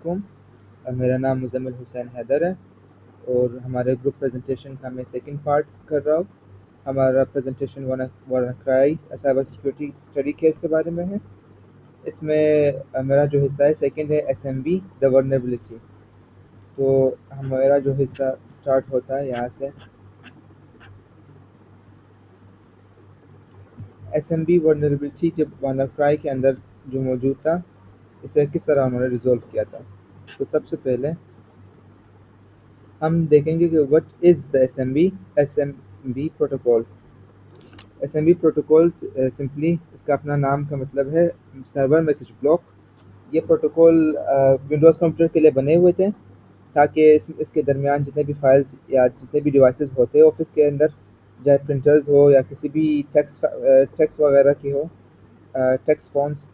मेरा नाम मुज़म्मिल हुसैन हैदर है और हमारे ग्रुप प्रेजेंटेशन का मैं सेकंड पार्ट कर रहा हूँ। हमारा presentation WannaCry cyber security study case के बारे में है। इसमें मेरा जो हिस्सा है सेकंड है एसएमबी द वर्नेबिलिटी। तो हमारा जो हिस्सा स्टार्ट होता है यहाँ से। एसएमबी वर्नेबिलिटी जब वानाक्राई के अंदर जो मौजूद था, इसे किस तरह उन्होंने रिजॉल्व किया था। तो सबसे पहले हम देखेंगे कि what is the SMB protocol. SMB protocol simply इसका अपना नाम का मतलब है सर्वर मैसेज ब्लॉक। ये प्रोटोकॉल विंडोज़ कंप्यूटर के लिए बने हुए थे ताकि इसके दरमियान जितने भी फाइल्स या जितने भी डिवाइसेस होते हैं ऑफिस के अंदर, चाहे प्रिंटर्स हो या किसी भी टेक्स्ट वगैरह की हो, टेक्स्ट फॉन्ट्स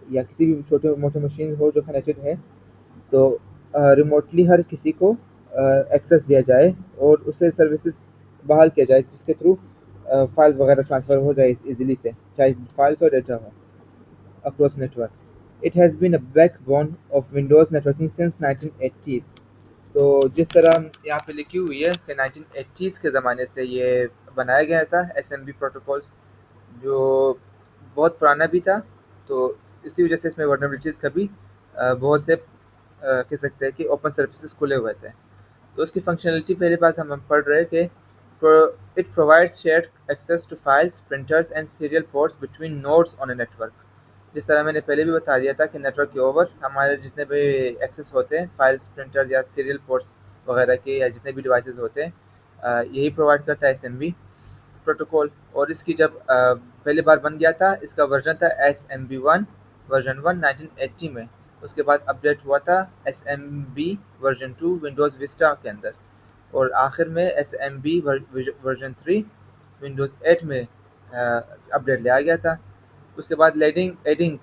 या किसी भी छोटे मोटे मशीन हो जो कनेक्टेड है, तो रिमोटली हर किसी को एक्सेस दिया जाए और उसे सर्विसेज बहाल किया जाए जिसके थ्रू फाइल्स वगैरह ट्रांसफ़र हो जाए इजीली से, चाहे फाइल्स और डेटा हो across networks. It has been a backbone of Windows networking since 1980s. तो जिस तरह यहाँ पे लिखी हुई है कि 1980s के ज़माने से ये बनाया गया था एसएमबी प्रोटोकॉल्स, जो बहुत पुराना भी था। तो इसी वजह से इसमें वर्नरेबिलिटीज़ का भी बहुत से कह सकते हैं कि ओपन सर्विसेज खुले हुए थे। तो उसकी फंक्शनलिटी पहले बात हम पढ़ रहे हैं कि it provides shared access to files, printers and serial ports between nodes on a network. जिस तरह मैंने पहले भी बता दिया था कि नेटवर्क के ओवर हमारे जितने भी एक्सेस होते हैं फाइल्स, प्रिंटर्स या सीरियल पोर्ट्स वगैरह के, या जितने भी डिवाइसेस होते हैं, यही प्रोवाइड करता है एसएमबी प्रोटोकॉल। और इसकी जब पहली बार बन गया था, इसका वर्जन था SMB1 वर्जन 1 1980 में। उसके बाद अपडेट हुआ था SMB वर्जन 2 विंडोज़ विस्टा के अंदर, और आखिर में SMB वर्जन 3 विंडोज़ 8 में अपडेट लिया गया था। उसके बाद adding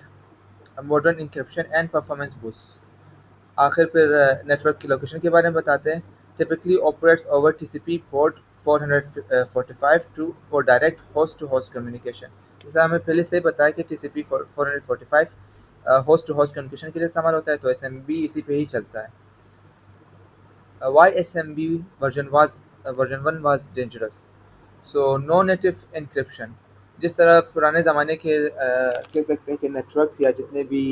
modern encryption and performance boost. आखिर फिर नेटवर्क की लोकेशन के बारे में बताते हैं। Typically operates over TCP port 445 to for direct host to host communication. जैसा हमें पहले से बताया कि TCP 445 host to host communication के लिए इस्तेमाल होता है, तो एसएमबी इसी पे ही चलता है। Why SMB version 1 was dangerous? So no native encryption। जिस तरह पुराने ज़माने के कह सकते हैं कि नेटवर्क्स या जितने भी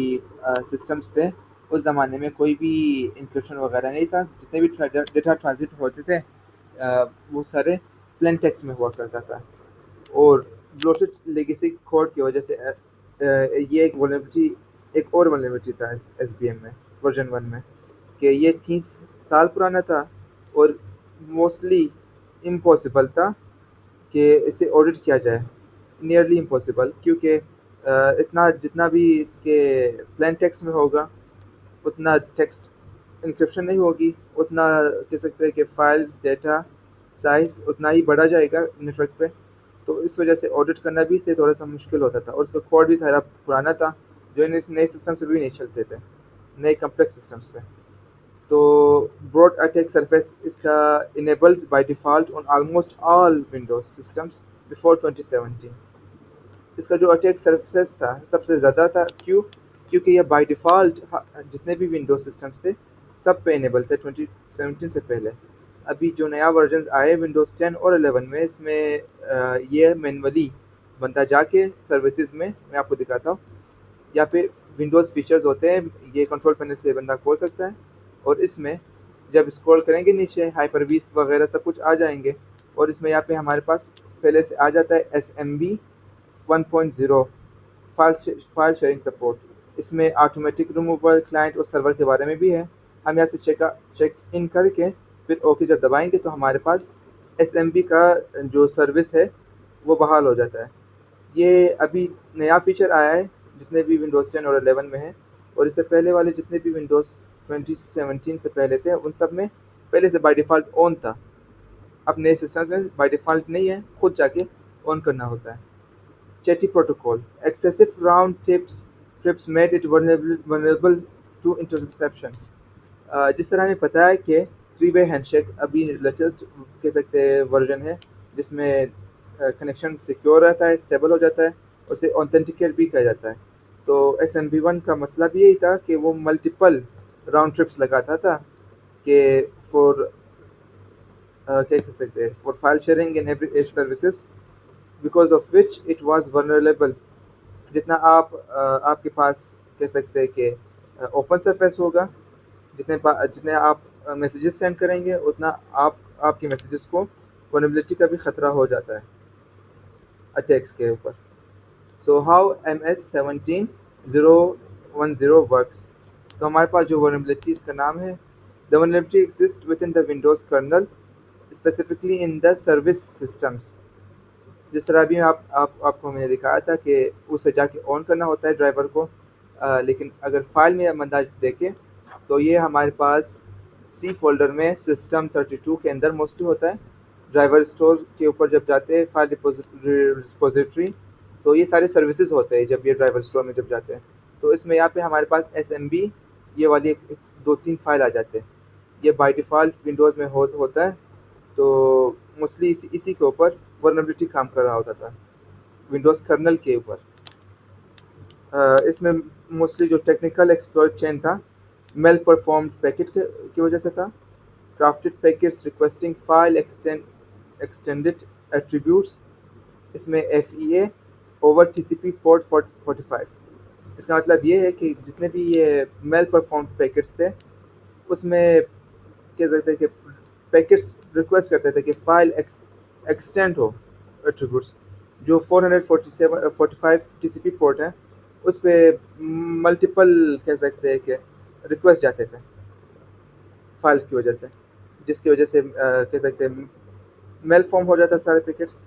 सिस्टम्स थे, उस ज़माने में कोई भी इंक्रिप्शन वगैरह नहीं था। जितने भी डेटा ट्रांजिट होते थे वो सारे प्लेन टेक्स्ट में हुआ करता था। और ब्लोटेड लेगेसी कोड की वजह से ये एक और वल्नरेबिलिटी था एसबीएम में वर्जन 1 में, कि ये 30 साल पुराना था और मोस्टली इम्पॉसिबल था कि इसे ऑडिट किया जाए। नियरली इम्पॉसिबल, क्योंकि इतना जितना भी इसके प्लेन टेक्स्ट में होगा उतना टेक्स्ट इंक्रिप्शन नहीं होगी, उतना कह सकते हैं कि फाइल्स डेटा साइज उतना ही बढ़ा जाएगा नेटवर्क पे। तो इस वजह से ऑडिट करना भी इसे थोड़ा सा मुश्किल होता था, और उसका कोड भी सारा पुराना था जो नए सिस्टम से भी नहीं चलते थे, नए कम्प्लेक्स सिस्टम्स पे। तो ब्रॉड अटैक सरफेस इसका enabled by default on almost all Windows systems before 2017। इसका जो अटैक सरफेस था सबसे ज़्यादा था, क्यों? क्योंकि यह बाय डिफ़ॉल्ट जितने भी विंडोज सिस्टम्स थे सब पे इनेबल थे 2017 से पहले। अभी जो नया वर्जन आए विंडोज़ 10 और 11 में, इसमें ये मैनुअली बंदा जाके सर्विसेज में, मैं आपको दिखाता हूँ, यहाँ पे विंडोज़ फीचर्स होते हैं, ये कंट्रोल पैनल से बंदा खोल सकता है। और इसमें जब स्क्रॉल करेंगे नीचे हाइपर वीस वगैरह सब कुछ आ जाएंगे, और इसमें यहाँ पे हमारे पास पहले से आ जाता है SMB 1.0 फाइल शेयरिंग सपोर्ट। इसमें ऑटोमेटिक रिमूवल, क्लाइंट और सर्वर के बारे में भी है। हम यहाँ से चेक इन करके फिर ओके जब दबाएंगे तो हमारे पास SMB का जो सर्विस है वो बहाल हो जाता है। ये अभी नया फीचर आया है जितने भी विंडोज़ 10 और 11 में है, और इससे पहले वाले जितने भी विंडोज़ 2017 से पहले थे उन सब में पहले से बाय डिफ़ॉल्ट ऑन था। अब नए सिस्टम्स में बाय डिफ़ॉल्ट नहीं है, खुद जाके ऑन करना होता है। Chetty protocol. Excessive round trips made it vulnerable to interception. जिस तरह हमें पता है कि थ्री वे हैंडशेक अभी लेटेस्ट कह सकते हैं वर्जन है, जिसमें कनेक्शन सिक्योर रहता है, स्टेबल हो जाता है और उसे ऑथेंटिकेट भी किया जाता है। तो SMB1 का मसला भी यही था कि वो मल्टीपल राउंड ट्रिप्स लगाता था कि फॉर क्या कह सकते हैं, for file sharing in every edge services because of which it was vulnerable. जितना आपके पास कह सकते हैं कि ओपन सरफेस होगा, जितने आप मैसेजेस सेंड करेंगे उतना आपके मैसेजेस को वनरेबिलिटी का भी खतरा हो जाता है अटैक्स के ऊपर। So how MS-17 010 works. तो हमारे पास जो वनरेबिलिटीज का नाम है, the vulnerability exist within the Windows kernel specifically in the service systems. जिस तरह अभी आपको मैंने दिखाया था कि उसे जाके ऑन करना होता है ड्राइवर को, लेकिन अगर फाइल में बंदा देखे तो ये हमारे पास सी फोल्डर में system32 के अंदर मोस्टली होता है। ड्राइवर स्टोर के ऊपर जब जाते हैं फाइल रिपोजिटरी, तो ये सारे सर्विसेज होते हैं जब ये ड्राइवर स्टोर में जब जाते हैं। तो इसमें यहाँ पे हमारे पास SMB ये वाली दो तीन फाइल आ जाते हैं। ये बाय डिफ़ॉल्ट विंडोज़ में होता है, तो मोस्टली इसी के ऊपर वल्नरेबिलिटी काम कर रहा होता था, विंडोज़ कर्नल के ऊपर। इसमें मोस्टली जो टेक्निकल एक्सप्लॉइट चेन था, मेल परफॉर्म्ड पैकेट की वजह से था। Crafted packets requesting file extended attributes, इसमें FEA ओवर TCP पोर्ट 45। इसका मतलब ये है कि जितने भी ये मेल परफॉर्म्ड पैकेट्स थे उसमें कह सकते हैं कि पैकेट्स रिक्वेस्ट करते थे कि फाइल एक्सटेंड हो एट्रीब्यूट्स। जो 447 TCP पोर्ट है उस पर मल्टीपल कह सकते हैं कि रिक्वेस्ट जाते थे फाइल्स की वजह से, जिसकी वजह से कह सकते हैं मेल फॉर्म हो जाता सारे पैकेट्स।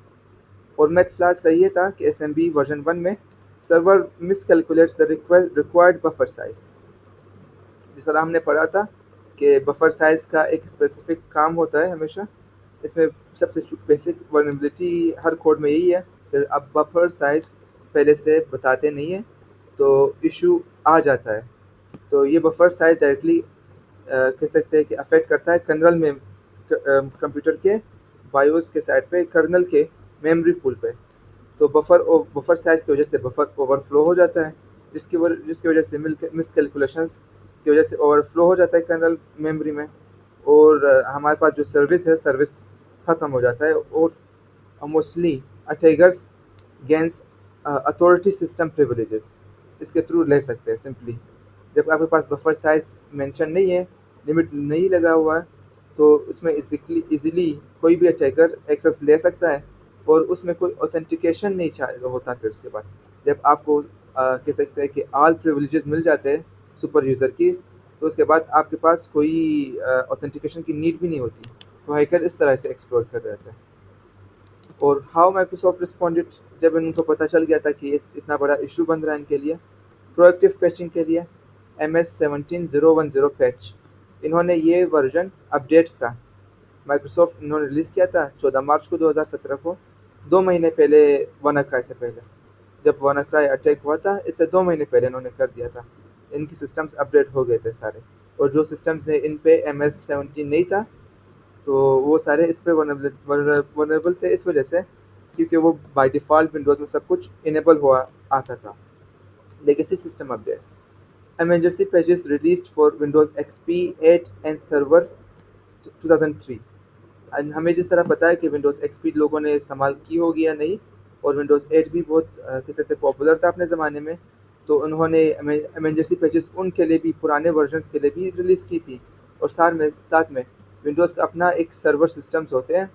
और मैथ फ्लास का ये था कि SMB वर्जन 1 में server miscalculates the required buffer size. जिस तरह हमने पढ़ा था कि बफर साइज़ का एक स्पेसिफिक काम होता है हमेशा। इसमें सबसे बेसिक वल्नरेबिलिटी हर कोड में यही है कि अब बफर साइज़ पहले से बताते नहीं हैं तो इशू आ जाता है। तो ये बफर साइज़ डायरेक्टली कह सकते हैं कि अफेक्ट करता है कर्नल में, कंप्यूटर के बायोस के साइड पे कर्नल के मेमोरी पूल पे। तो बफर साइज़ की वजह से बफर ओवरफ्लो हो जाता है, जिसकी वजह से मिसकैलकुलेशंस की वजह से ओवरफ्लो हो जाता है कर्नल मेमोरी में। और हमारे पास जो सर्विस ख़त्म हो जाता है। और mostly attackers gains authority system privileges इसके थ्रू ले सकते हैं सिंपली। जब आपके पास बफर साइज़ मेंशन नहीं है, लिमिट नहीं लगा हुआ है, तो उसमें इजीली कोई भी अटैकर एक्सेस ले सकता है और उसमें कोई ऑथेंटिकेशन नहीं होता। फिर उसके बाद जब आपको कह सकते हैं कि ऑल प्रिविलेजेस मिल जाते हैं सुपर यूज़र की, तो उसके बाद आपके पास कोई ऑथेंटिकेशन की नीड भी नहीं होती। तो हैकर इस तरह से एक्सप्लोर कर रहे थे। और हाउ माइक्रोसॉफ्ट रिस्पॉन्डेड, जब इनको पता चल गया था कि इतना बड़ा इशू बन रहा है इनके लिए, प्रोएक्टिव पैचिंग के लिए MS-17 010 पैच। इन्होंने ये वर्जन अपडेट था माइक्रोसॉफ्ट इन्होंने रिलीज़ किया था 14 मार्च को 2017 को, 2 महीने पहले WannaCry से पहले। जब WannaCry अटैक हुआ था इससे 2 महीने पहले इन्होंने कर दिया था। इनकी सिस्टम्स अपडेट हो गए थे सारे, और जो सिस्टम्स ने इन पे MS-17 नहीं था तो वो सारे इस पे वनरेबल थे इस वजह से क्योंकि वो बाय डिफ़ॉल्ट विंडोज़ में सब कुछ इनेबल हुआ आता था। Legacy system updates, emergency patches released for Windows XP 8 and Server 2003। And हमें जिस तरह पता है कि विंडोज़ XP लोगों ने इस्तेमाल की होगी या नहीं, और विंडोज़ 8 भी बहुत कह सकते हैं पॉपुलर था अपने ज़माने में, तो उन्होंने एमरजेंसी पैचेस उनके लिए भी, पुराने वर्जन्स के लिए भी रिलीज़ की थी। और साथ में विंडोज़ का अपना एक सर्वर सिस्टम्स होते हैं,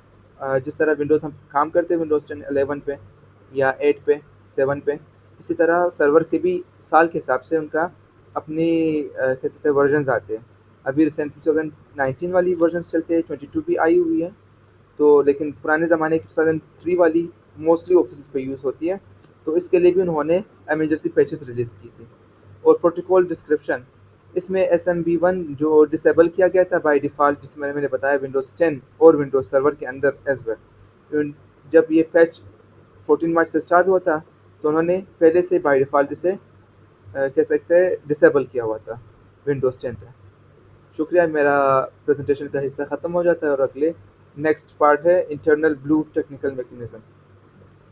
जिस तरह विंडोज़ हम काम करते हैं विंडोज़ 10 11 पे या 8 पे 7 पे, इसी तरह सर्वर के भी साल के हिसाब से उनका अपनी कह सकते हैं वर्जन्स आते हैं। अभी रिसेंटली 2019 वाली वर्जन्स चलते हैं, 22 भी आई हुई है। तो लेकिन पुराने ज़माने की 2003 वाली मोस्टली ऑफिस पे यूज़ होती है, तो इसके लिए भी उन्होंने एमरजेंसी पैचेस रिलीज़ की थी। और प्रोटोकॉल डिस्क्रिप्शन, इसमें SMB1 जो डिसेबल किया गया था बाय डिफ़ॉल्ट, जिसमें मैंने बताया विंडोज़ 10 और विंडोज़ सर्वर के अंदर एज वेल। जब ये पैच 14 मार्च से स्टार्ट हुआ था तो उन्होंने पहले से बाय डिफ़ॉल्ट इसे कह सकते हैं डिसेबल किया हुआ था विंडोज़ 10 पे। शुक्रिया, मेरा प्रेजेंटेशन का हिस्सा ख़त्म हो जाता है और अगले नेक्स्ट पार्ट है इंटरनल ब्लू टेक्निकल मैकेनिज़्म।